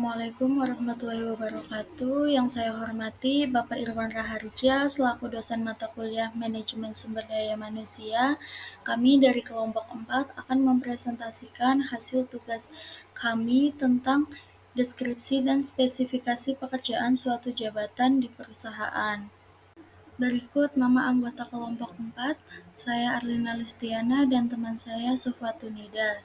Assalamualaikum warahmatullahi wabarakatuh. Yang saya hormati Bapak Irwan Raharja selaku dosen mata kuliah Manajemen Sumber Daya Manusia. Kami dari kelompok 4 akan mempresentasikan hasil tugas kami tentang deskripsi dan spesifikasi pekerjaan suatu jabatan di perusahaan. Berikut nama anggota kelompok 4, saya Arlina Listiana dan teman saya Sufatunida.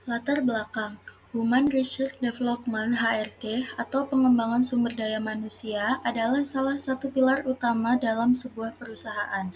Latar belakang Human Research Development (HRD) atau pengembangan sumber daya manusia adalah salah satu pilar utama dalam sebuah perusahaan.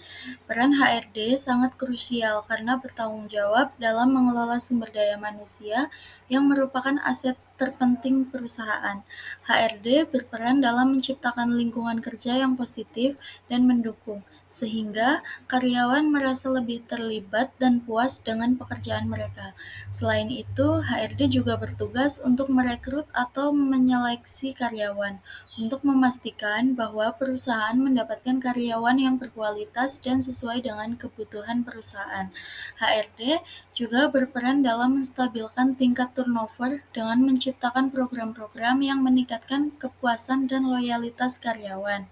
Peran HRD sangat krusial karena bertanggung jawab dalam mengelola sumber daya manusia yang merupakan aset terpenting perusahaan. HRD berperan dalam menciptakan lingkungan kerja yang positif dan mendukung, sehingga karyawan merasa lebih terlibat dan puas dengan pekerjaan mereka. Selain itu, HRD juga bertugas untuk merekrut atau menyeleksi karyawan, untuk memastikan bahwa perusahaan mendapatkan karyawan yang berkualitas dan sesuai dengan kebutuhan perusahaan. HRD juga berperan dalam menstabilkan tingkat turnover dengan menciptakan program-program yang meningkatkan kepuasan dan loyalitas karyawan.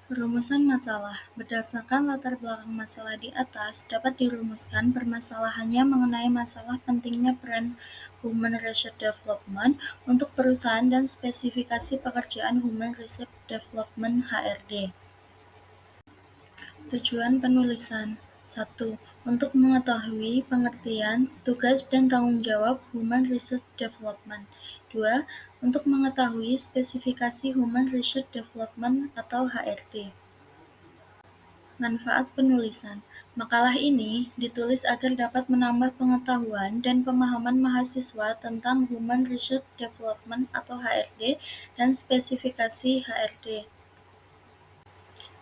Rumusan masalah. Berdasarkan latar belakang masalah di atas, dapat dirumuskan permasalahannya mengenai masalah pentingnya peran Human Research Development untuk perusahaan dan spesifikasi pekerjaan Human Research Development (HRD). Tujuan penulisan 1. Untuk mengetahui pengertian, tugas, dan tanggung jawab Human Research Development. 2. Untuk mengetahui spesifikasi Human Research Development atau HRD. Manfaat penulisan. Makalah ini ditulis agar dapat menambah pengetahuan dan pemahaman mahasiswa tentang Human Research Development atau HRD dan spesifikasi HRD.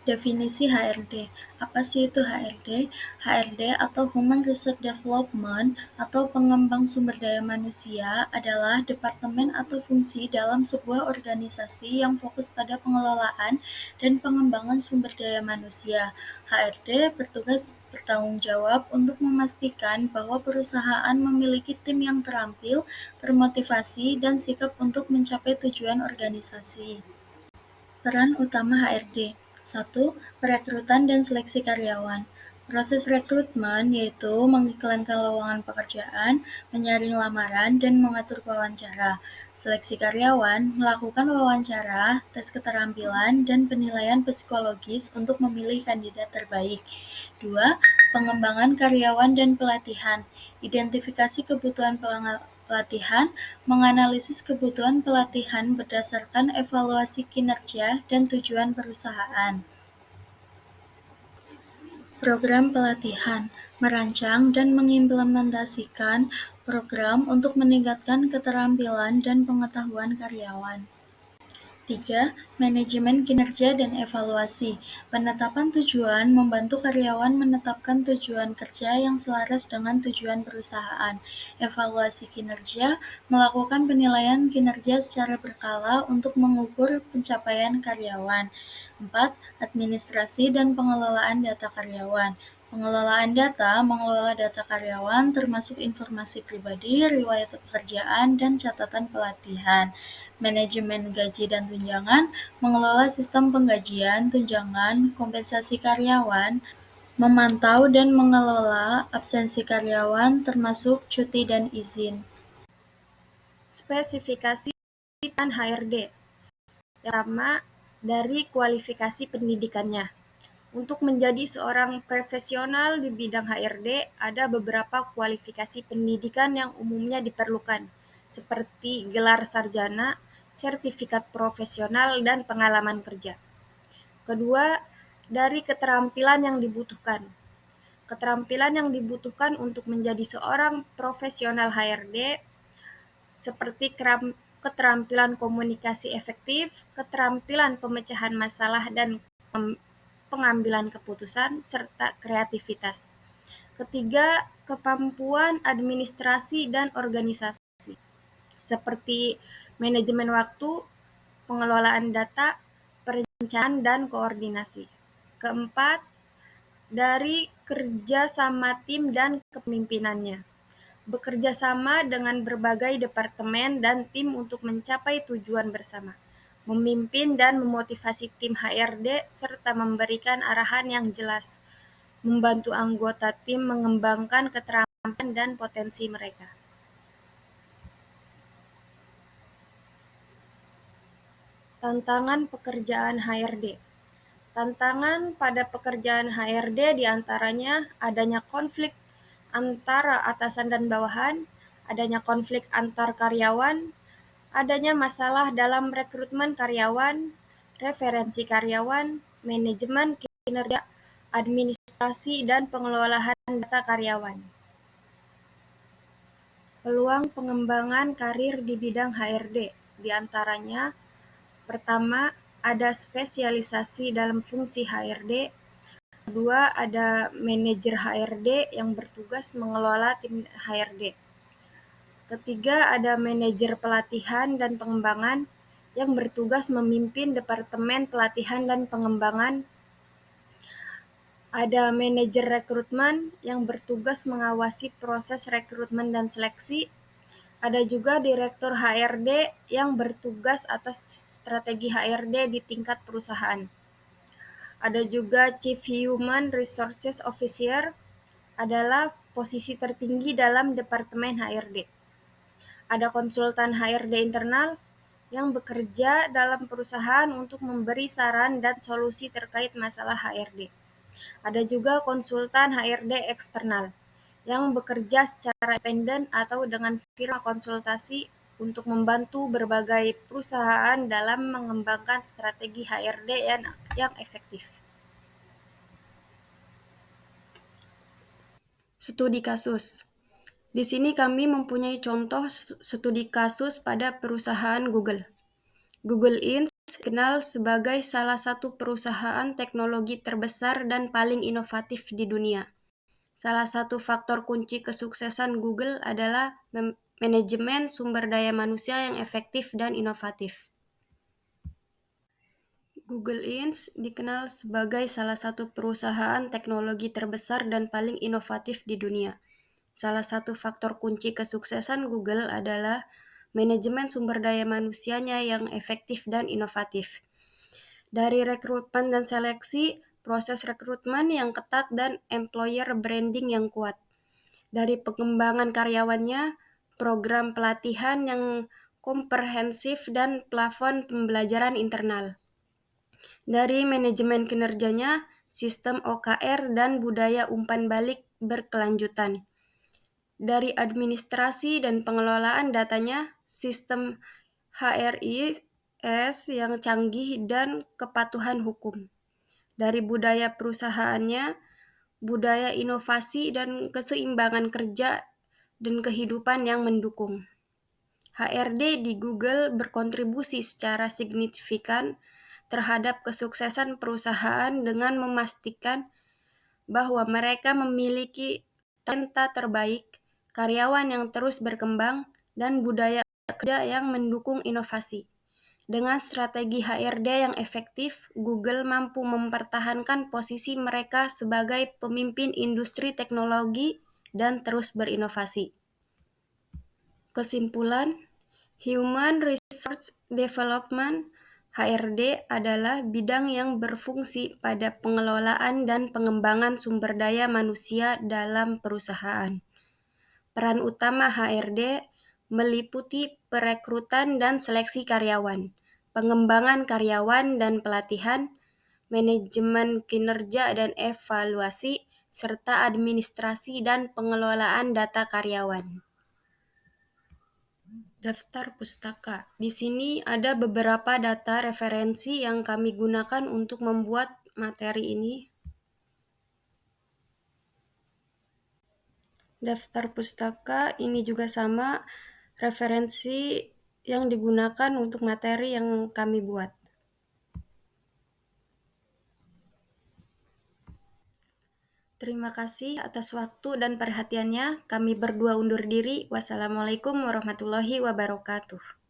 Definisi HRD. Apa sih itu HRD? HRD atau Human Research Development atau pengembang sumber daya manusia adalah departemen atau fungsi dalam sebuah organisasi yang fokus pada pengelolaan dan pengembangan sumber daya manusia. HRD bertanggung jawab untuk memastikan bahwa perusahaan memiliki tim yang terampil, termotivasi, dan sikap untuk mencapai tujuan organisasi. Peran utama HRD. 1. Perekrutan dan seleksi karyawan. Proses rekrutmen yaitu mengiklankan lowongan pekerjaan, menyaring lamaran, dan mengatur wawancara. Seleksi karyawan melakukan wawancara, tes keterampilan, dan penilaian psikologis untuk memilih kandidat terbaik. 2. Pengembangan karyawan dan pelatihan. Identifikasi kebutuhan pelatihan, menganalisis kebutuhan pelatihan berdasarkan evaluasi kinerja dan tujuan perusahaan. Program pelatihan, merancang dan mengimplementasikan program untuk meningkatkan keterampilan dan pengetahuan karyawan. 3. Manajemen kinerja dan evaluasi. Penetapan tujuan membantu karyawan menetapkan tujuan kerja yang selaras dengan tujuan perusahaan. Evaluasi kinerja melakukan penilaian kinerja secara berkala untuk mengukur pencapaian karyawan. 4. Administrasi dan pengelolaan data karyawan. Pengelolaan data mengelola data karyawan termasuk informasi pribadi, riwayat pekerjaan, dan catatan pelatihan. Manajemen gaji dan tunjangan mengelola sistem penggajian, tunjangan, kompensasi karyawan, memantau dan mengelola absensi karyawan termasuk cuti dan izin. Spesifikasi peran HRD. Pertama, dari kualifikasi pendidikannya. Untuk menjadi seorang profesional di bidang HRD, ada beberapa kualifikasi pendidikan yang umumnya diperlukan, seperti gelar sarjana, sertifikat profesional, dan pengalaman kerja. Kedua, dari keterampilan yang dibutuhkan. Keterampilan yang dibutuhkan untuk menjadi seorang profesional HRD seperti keterampilan komunikasi efektif, keterampilan pemecahan masalah dan pengambilan keputusan, serta kreativitas. Ketiga, kemampuan administrasi dan organisasi, seperti manajemen waktu, pengelolaan data, perencanaan, dan koordinasi. Keempat, dari kerja sama tim dan kepemimpinannya. bekerja sama dengan berbagai departemen dan tim untuk mencapai tujuan bersama, memimpin dan memotivasi tim HRD, serta memberikan arahan yang jelas, membantu anggota tim mengembangkan keterampilan dan potensi mereka. Tantangan pekerjaan HRD. Tantangan pada pekerjaan HRD diantaranya adanya konflik antara atasan dan bawahan, adanya konflik antar karyawan, adanya masalah dalam rekrutmen karyawan, referensi karyawan, manajemen kinerja, administrasi, dan pengelolaan data karyawan. Peluang pengembangan karir di bidang HRD, diantaranya pertama, ada spesialisasi dalam fungsi HRD. Kedua, ada manajer HRD yang bertugas mengelola tim HRD. Ketiga, ada manajer pelatihan dan pengembangan yang bertugas memimpin departemen pelatihan dan pengembangan. Ada manajer rekrutmen yang bertugas mengawasi proses rekrutmen dan seleksi. Ada juga direktur HRD yang bertugas atas strategi HRD di tingkat perusahaan. Ada juga Chief Human Resources Officer, adalah posisi tertinggi dalam Departemen HRD. Ada konsultan HRD internal yang bekerja dalam perusahaan untuk memberi saran dan solusi terkait masalah HRD. Ada juga konsultan HRD eksternal yang bekerja secara independen atau dengan firma konsultasi untuk membantu berbagai perusahaan dalam mengembangkan strategi HRD yang efektif. Studi kasus. Di sini kami mempunyai contoh studi kasus pada perusahaan Google. Google Inc. dikenal sebagai salah satu perusahaan teknologi terbesar dan paling inovatif di dunia. Salah satu faktor kunci kesuksesan Google adalah manajemen sumber daya manusia yang efektif dan inovatif. Google Inc. dikenal sebagai salah satu perusahaan teknologi terbesar dan paling inovatif di dunia. Salah satu faktor kunci kesuksesan Google adalah manajemen sumber daya manusianya yang efektif dan inovatif. Dari rekrutmen dan seleksi, proses rekrutmen yang ketat dan employer branding yang kuat. Dari pengembangan karyawannya, program pelatihan yang komprehensif dan plafon pembelajaran internal. Dari manajemen kinerjanya, sistem OKR dan budaya umpan balik berkelanjutan. Dari administrasi dan pengelolaan datanya, sistem HRIS yang canggih dan kepatuhan hukum. Dari budaya perusahaannya, budaya inovasi dan keseimbangan kerja dan kehidupan yang mendukung. HRD di Google berkontribusi secara signifikan terhadap kesuksesan perusahaan dengan memastikan bahwa mereka memiliki talenta terbaik, karyawan yang terus berkembang, dan budaya kerja yang mendukung inovasi. Dengan strategi HRD yang efektif, Google mampu mempertahankan posisi mereka sebagai pemimpin industri teknologi dan terus berinovasi. Kesimpulan, Human Resource Development (HRD) adalah bidang yang berfungsi pada pengelolaan dan pengembangan sumber daya manusia dalam perusahaan. Peran utama HRD meliputi perekrutan dan seleksi karyawan, pengembangan karyawan dan pelatihan, manajemen kinerja dan evaluasi, serta administrasi dan pengelolaan data karyawan. Daftar pustaka. Di sini ada beberapa data referensi yang kami gunakan untuk membuat materi ini. Daftar pustaka ini juga sama referensi yang digunakan untuk materi yang kami buat. Terima kasih atas waktu dan perhatiannya. Kami berdua undur diri. Wassalamualaikum warahmatullahi wabarakatuh.